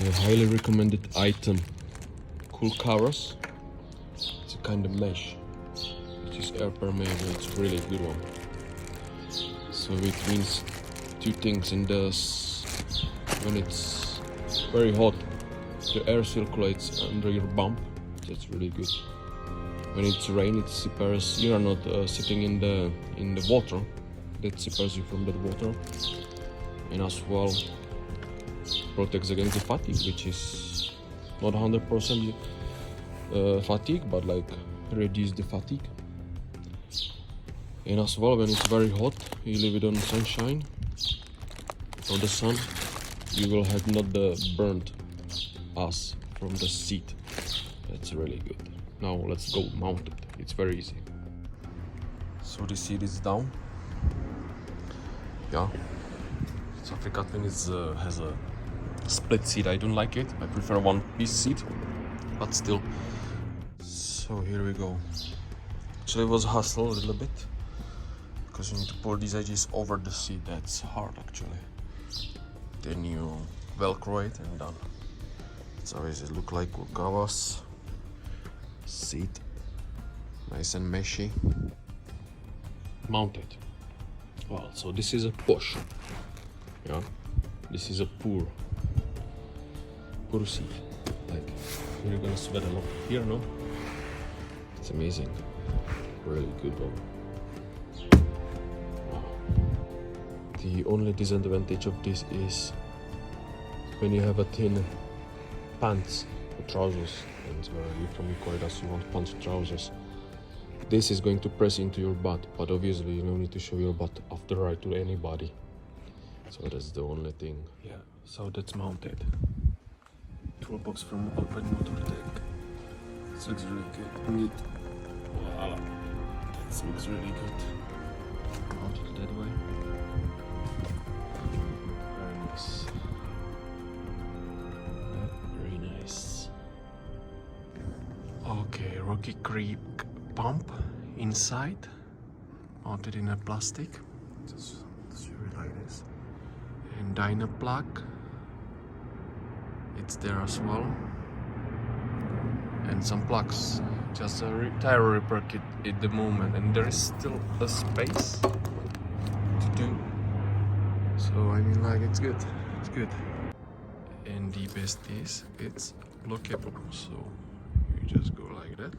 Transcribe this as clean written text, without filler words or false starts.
A highly recommended item, cool covers. It's a kind of mesh, which is air permeable. It's a really good one. So it means two things. When it's very hot, the air circulates under your bump. That's really good. When it's rain, it separates. You are not sitting in the water. That separates you from that water, and as well protects against the fatigue, which is not 100% fatigue, but like reduce the fatigue. And as well, when it's very hot, you leave it on sunshine, on the sun, you will have not the burnt ass from the seat. That's really good. Now let's go mount it. It's very easy. So the seat is down. Yeah, so African has a split seat. I don't like it. I prefer one piece seat, but still. So here we go. Actually, it was hustle a little bit because you need to pull these edges over the seat. That's hard actually. Then you velcro it and done. So it look like coolcovers. Seat, nice and meshy. Mounted. Well, so this is a push. Yeah, this is a pour seat. Like you're gonna sweat a lot here, no? It's amazing. Really good one. Wow. The only disadvantage of this is when you have a thin pants or trousers, and you're from Ecuador, so you want pants or trousers. This is going to press into your butt, but obviously you don't need to show your butt after ride to anybody. So that's the only thing. Yeah, so that's mounted. Toolbox from outbackmotortek. This looks really good. Wow, that looks really good. Mounted that way. Very nice. Very nice. Okay, Rocky Creek pump inside, mounted in a plastic. Just really like this. And dyno plug, it's there as well. And some plugs, just a tire repair kit at the moment, and there is still a space to do. So I mean, like, it's good. It's good. And the best is it's lockable, so you just go like that.